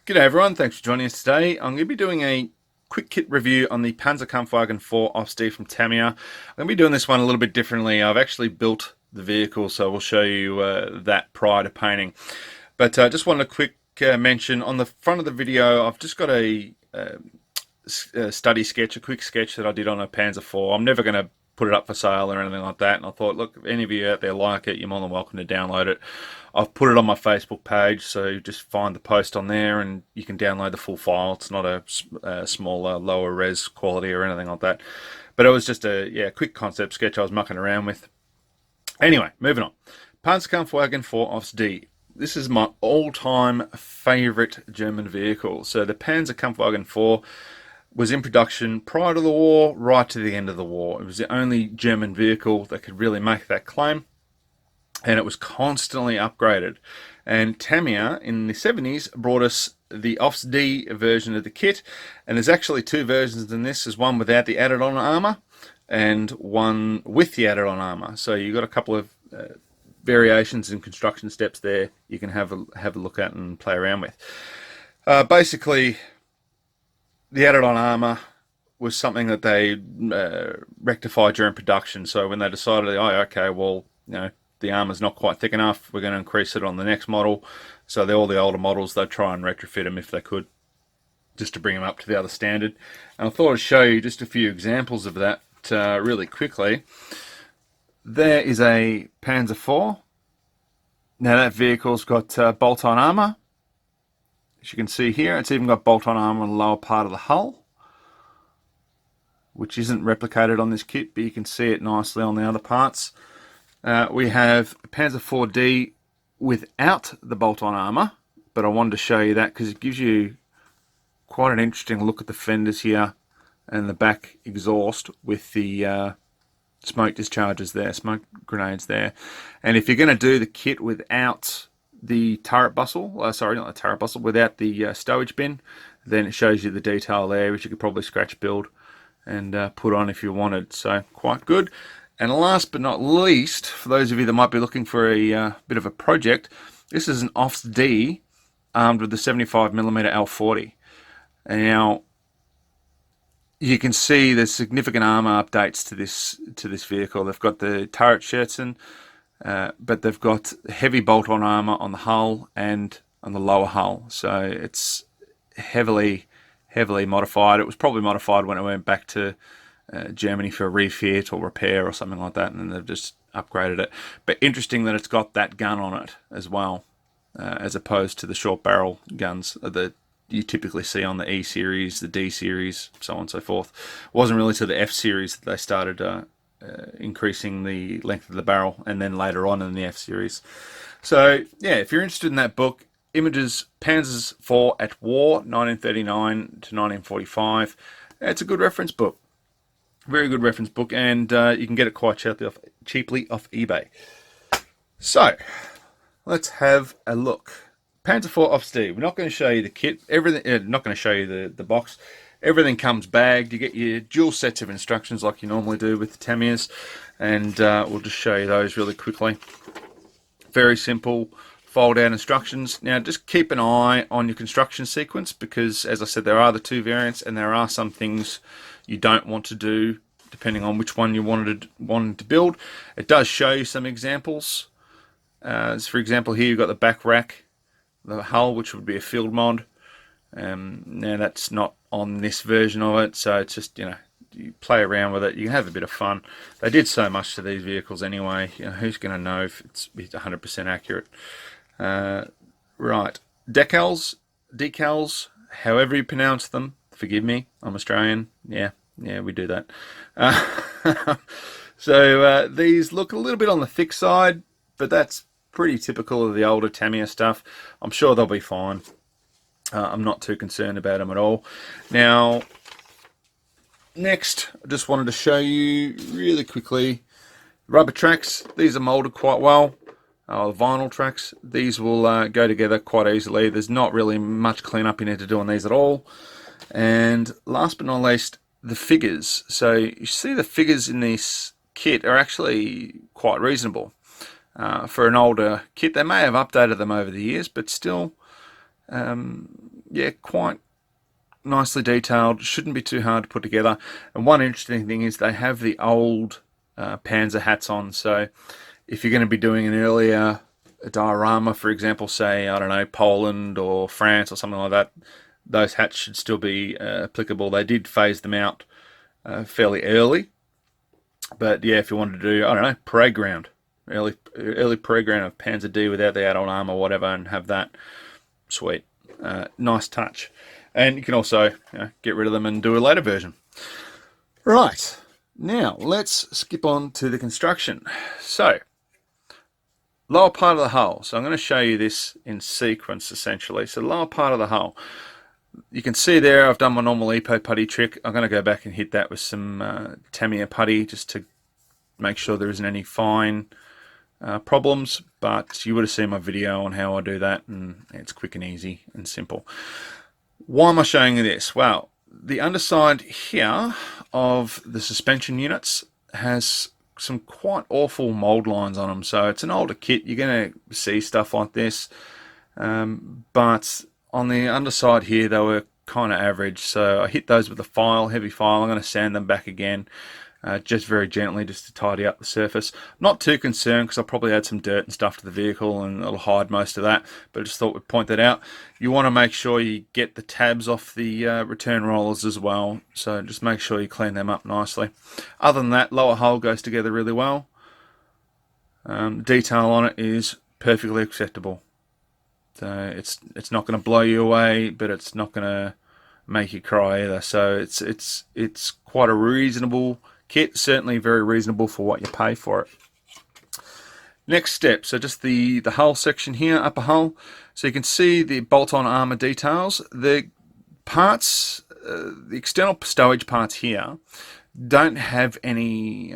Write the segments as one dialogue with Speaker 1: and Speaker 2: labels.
Speaker 1: G'day everyone, thanks for joining us today. I'm going to be doing a quick kit review on the Panzer IV D from Tamiya. I'm going to be doing this one a little bit differently. I've actually built the vehicle, so we'll show you that prior to painting. But just wanted a quick mention on the front of the video. I've just got a study sketch, a quick sketch that I did on a Panzer IV. I'm never going to put it up for sale or anything like that, and I thought, look, if any of you out there like it, you're more than welcome to download it. I've put it on my Facebook page, so just find the post on there and you can download the full file. It's not a smaller, lower res quality or anything like that, but it was just a quick concept sketch I was mucking around with. Anyway, moving on. Panzerkampfwagen 4 Aufs D. This is my all-time favourite German vehicle. So the Panzerkampfwagen 4 was in production prior to the war, right to the end of the war. It was the only German vehicle that could really make that claim, and it was constantly upgraded. And Tamiya in the 70s brought us the Aufs D version of the kit, and there's actually two versions in this. There's one without the added-on armour, and one with the added-on armour. So you've got a couple of variations in construction steps there you can have a look at and play around with. Basically, the added-on armour was something that they rectified during production. So when they decided, oh, okay, well, the armour's not quite thick enough, we're going to increase it on the next model. So all the older models, they'd try and retrofit them if they could, just to bring them up to the other standard. And I thought I'd show you just a few examples of that really quickly. There is a Panzer IV. Now that vehicle's got bolt-on armour. As you can see here, it's even got bolt-on armour on the lower part of the hull, which isn't replicated on this kit, but you can see it nicely on the other parts. We have Panzer IV D without the bolt-on armour, but I wanted to show you that because it gives you quite an interesting look at the fenders here and the back exhaust with the smoke discharges there, smoke grenades there. And if you're going to do the kit without the turret bustle, sorry, not the turret bustle, without the stowage bin, then it shows you the detail there, which you could probably scratch build and put on if you wanted. So quite good. And last but not least, for those of you that might be looking for a bit of a project, this is an Aufs D armed with the 75mm L40. And now you can see there's significant armour updates to this vehicle. They've got the turret Scherzen, but they've got heavy bolt-on armour on the hull and on the lower hull. So it's heavily modified. It was probably modified when it went back to Germany for a refit or repair or something like that, and then they've just upgraded it. But interesting that it's got that gun on it as well, as opposed to the short barrel guns that you typically see on the E series, the D series, so on and so forth. It wasn't really to the F series that they started increasing the length of the barrel, and then later on in the F series. So yeah, if you're interested in that book, Images Panzers IV at War, 1939 to 1945, it's a good reference book. Very good reference book, and you can get it quite cheaply off eBay. So let's have a look. Panzer IV Aufs D. We're not going to show you the kit. Everything. Not going to show you the box. Everything comes bagged. You get your dual sets of instructions like you normally do with the Tamiyas, and we'll just show you those really quickly. Very simple fold-out instructions. Now, just keep an eye on your construction sequence because, as I said, there are the two variants, and there are some things you don't want to do depending on which one you wanted to build. It does show you some examples. So for example, here you've got the back rack, the hull, which would be a field mod. Now that's not on this version of it, so it's just, you play around with it. You can have a bit of fun. They did so much to these vehicles anyway. Who's going to know if it's 100% accurate? Right, decals, however you pronounce them. Forgive me, I'm Australian. Yeah, we do that. So these look a little bit on the thick side, but that's pretty typical of the older Tamiya stuff. I'm sure they'll be fine. I'm not too concerned about them at all. Now, next, I just wanted to show you really quickly rubber tracks. These are molded quite well. The vinyl tracks, these will go together quite easily. There's not really much cleanup you need to do on these at all. And last but not least, the figures. So you see the figures in this kit are actually quite reasonable. For an older kit, they may have updated them over the years, but still, yeah, quite nicely detailed. Shouldn't be too hard to put together. And one interesting thing is they have the old Panzer hats on. So if you're going to be doing an earlier diorama, for example, say, I don't know, Poland or France or something like that, those hats should still be applicable. They did phase them out fairly early. But yeah, if you wanted to do, I don't know, parade ground, early parade ground of Panzer D without the add-on armor or whatever, and have that, sweet. Nice touch. And you can also get rid of them and do a later version. Right, now let's skip on to the construction. So, lower part of the hull. So I'm going to show you this in sequence, essentially. So the lower part of the hull. You can see there I've done my normal EPO putty trick. I'm going to go back and hit that with some Tamiya putty just to make sure there isn't any fine problems. But you would have seen my video on how I do that, and it's quick and easy and simple. Why am I showing you this? Well, the underside here of the suspension units has some quite awful mold lines on them. So it's an older kit. You're going to see stuff like this. But on the underside here, they were kind of average. So I hit those with a file, heavy file. I'm going to sand them back again. Just very gently, just to tidy up the surface. Not too concerned because I'll probably add some dirt and stuff to the vehicle and it'll hide most of that, but I just thought we'd point that out. You want to make sure you get the tabs off the return rollers as well, so just make sure you clean them up nicely. Other than that, lower hull goes together really well. Detail on it is perfectly acceptable. So it's not going to blow you away, but it's not going to make you cry either. So it's quite a reasonable kit, certainly very reasonable for what you pay for it. Next step, so just the hull section here, upper hull. So you can see the bolt-on armor details. The parts, the external stowage parts here, don't have any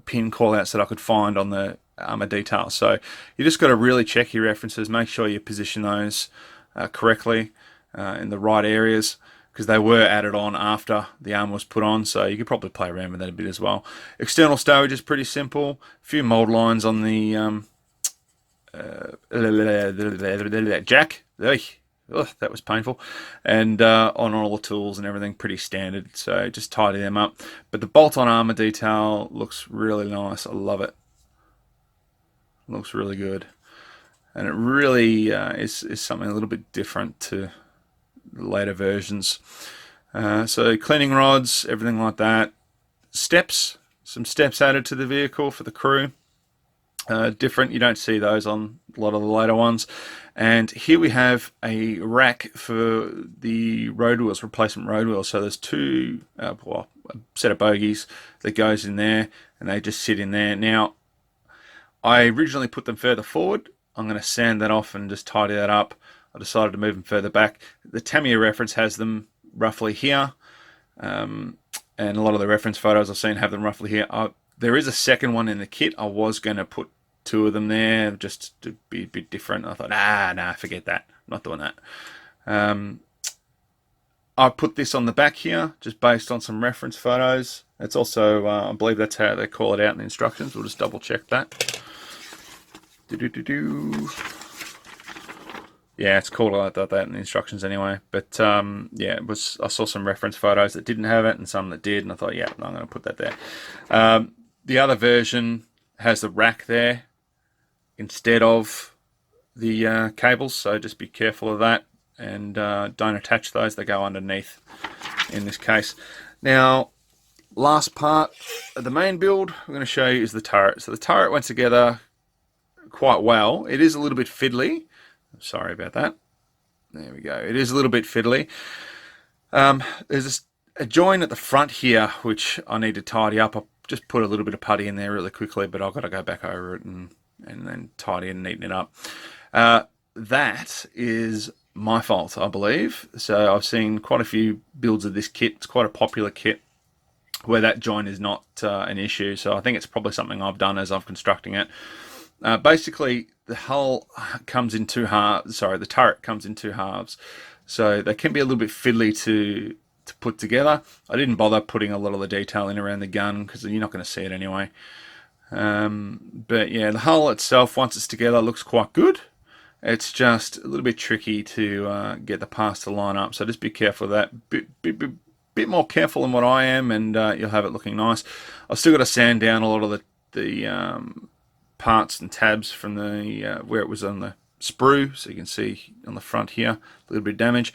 Speaker 1: pin callouts that I could find on the armor details. So you just got to really check your references, make sure you position those correctly in the right areas, because they were added on after the armor was put on, so you could probably play around with that a bit as well. External stowage is pretty simple. A few mold lines on the jack. Ugh, that was painful. And on all the tools and everything, pretty standard, so just tidy them up. But the bolt-on armor detail looks really nice. I love it. Looks really good. And it really is something a little bit different to later versions. So cleaning rods, everything like that. Steps, some steps added to the vehicle for the crew. Different, you don't see those on a lot of the later ones. And here we have a rack for the Roadwheels, replacement Roadwheels. So there's two, well, a set of bogies that goes in there, and they just sit in there. Now, I originally put them further forward. I'm going to sand that off and just tidy that up. I decided to move them further back. The Tamiya reference has them roughly here, and a lot of the reference photos I've seen have them roughly here. There is a second one in the kit. I was going to put two of them there just to be a bit different. I thought, nah, forget that. I'm not doing that. I put this on the back here just based on some reference photos. It's also, I believe that's how they call it out in the instructions. We'll just double check that. Yeah, it's called like that in the instructions anyway. But yeah, I saw some reference photos that didn't have it and some that did, and I thought, yeah, I'm going to put that there. The other version has the rack there instead of the cables, so just be careful of that, and don't attach those. They go underneath in this case. Now, last part of the main build I'm going to show you is the turret. So the turret went together quite well. It is a little bit fiddly. Sorry about that. There we go. It is a little bit fiddly. There's a join at the front here which I need to tidy up. I just put a little bit of putty in there really quickly, but I've got to go back over it and then tidy and neaten it up. That is my fault, I believe. So I've seen quite a few builds of this kit. It's quite a popular kit where that join is not an issue. So I think it's probably something I've done as I'm constructing it. Basically, the hull comes in two halves. Sorry, the turret comes in two halves, so they can be a little bit fiddly to put together. I didn't bother putting a lot of the detail in around the gun because you're not going to see it anyway. But yeah, the hull itself, once it's together, looks quite good. it's just a little bit tricky to get the parts to line up. So just be careful of that. Bit more careful than what I am, and you'll have it looking nice. I've still got to sand down a lot of the parts and tabs from the where it was on the sprue, so you can see on the front here a little bit of damage.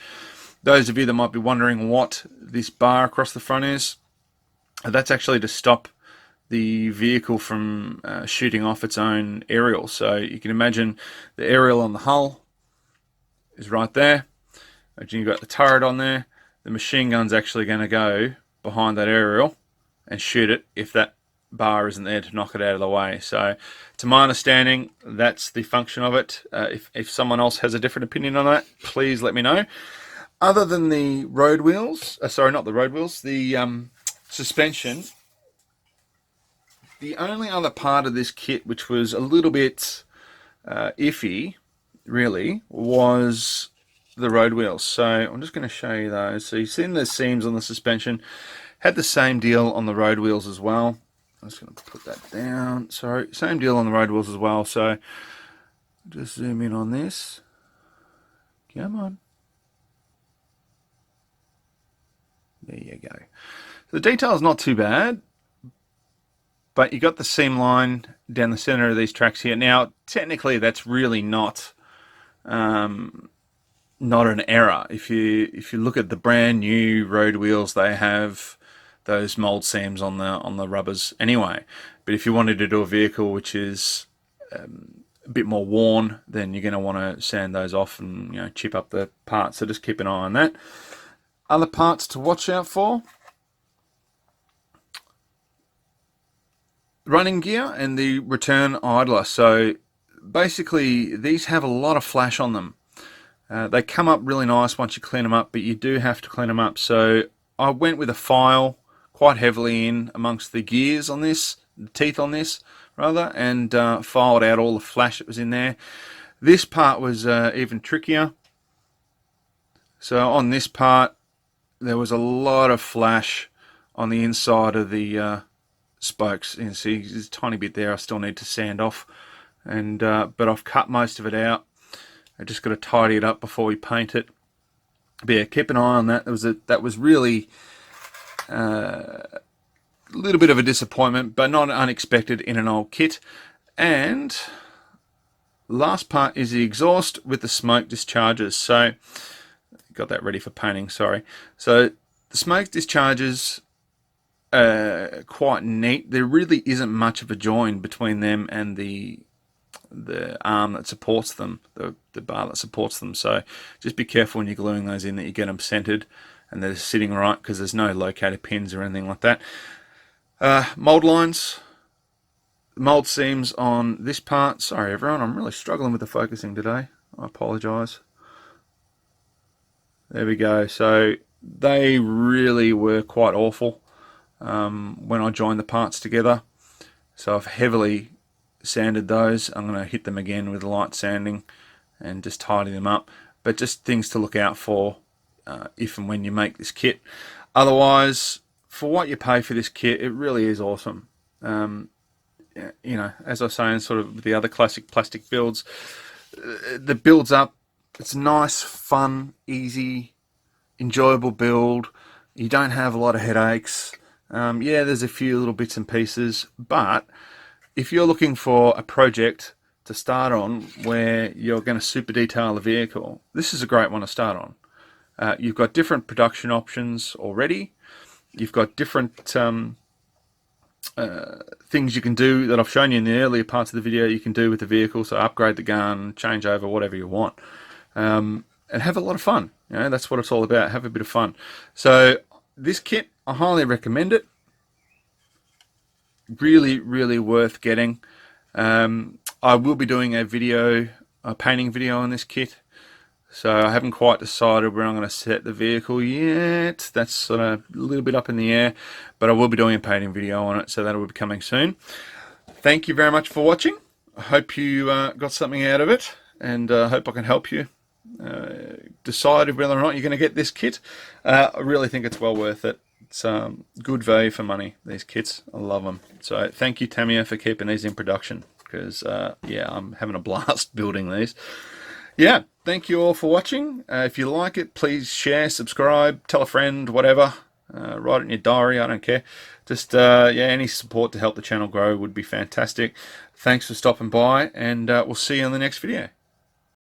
Speaker 1: Those of you that might be wondering what this bar across the front is, that's actually to stop the vehicle from shooting off its own aerial. So you can imagine the aerial on the hull is right there. Imagine you've got the turret on there. The machine gun's actually going to go behind that aerial and shoot it if that bar isn't there to knock it out of the way. So to my understanding, that's the function of it. If someone else has a different opinion on that, please let me know. Other than the road wheels, sorry, not the road wheels, the suspension, the only other part of this kit which was a little bit iffy, really, was the road wheels. So I'm just going to show you those. So you've seen the seams on the suspension. Had the same deal on the road wheels as well. I'm just going to put that down. Sorry, same deal on the road wheels as well. So just zoom in on this. Come on. There you go. The detail is not too bad, but you got the seam line down the center of these tracks here. Now, technically, that's really not an error. If you look at the brand new road wheels, they have those mold seams on the rubbers anyway. But if you wanted to do a vehicle which is a bit more worn, then you're going to want to sand those off and chip up the parts. So just keep an eye on that. Other parts to watch out for: running gear and the return idler. So basically these have a lot of flash on them. They come up really nice once you clean them up, but you do have to clean them up. So I went with a file quite heavily in amongst the gears on this, the teeth on this rather, and filed out all the flash that was in there. This part was even trickier. So on this part there was a lot of flash on the inside of the spokes. You can see there's a tiny bit there I still need to sand off, and but I've cut most of it out. I just got to tidy it up before we paint it. But yeah, keep an eye on that. That was really a little bit of a disappointment, but not unexpected in an old kit. And last part is the exhaust with the smoke discharges. So got that ready for painting, sorry. So the smoke discharges are quite neat. There really isn't much of a join between them and the arm that supports them, the bar that supports them. So just be careful when you're gluing those in that you get them centered and they're sitting right, because there's no locator pins or anything like that. Mold lines, mold seams on this part. Sorry everyone, I'm really struggling with the focusing today. I apologise. There we go. So they really were quite awful when I joined the parts together. So I've heavily sanded those. I'm going to hit them again with light sanding and just tidy them up. But just things to look out for if and when you make this kit. Otherwise, for what you pay for this kit, it really is awesome. As I was saying, sort of with the other classic plastic builds, the builds up. It's nice, fun, easy, enjoyable build. You don't have a lot of headaches. Yeah, there's a few little bits and pieces, but if you're looking for a project to start on where you're going to super detail the vehicle, this is a great one to start on. You've got different production options already. You've got different things you can do that I've shown you in the earlier parts of the video you can do with the vehicle. So upgrade the gun, change over, whatever you want. And have a lot of fun. That's what it's all about. Have a bit of fun. So this kit, I highly recommend it. Really, really worth getting. I will be doing a painting video on this kit. So I haven't quite decided where I'm going to set the vehicle yet. That's sort of a little bit up in the air, but I will be doing a painting video on it, so that will be coming soon. Thank you very much for watching. I hope you got something out of it, and I hope I can help you decide whether or not you're going to get this kit. I really think it's well worth it. It's good value for money, these kits. I love them. So thank you, Tamiya, for keeping these in production, because yeah, I'm having a blast building these. Yeah, thank you all for watching. If you like it, please share, subscribe, tell a friend, whatever. Write it in your diary, I don't care. Just, yeah, any support to help the channel grow would be fantastic. Thanks for stopping by, and we'll see you in the next video.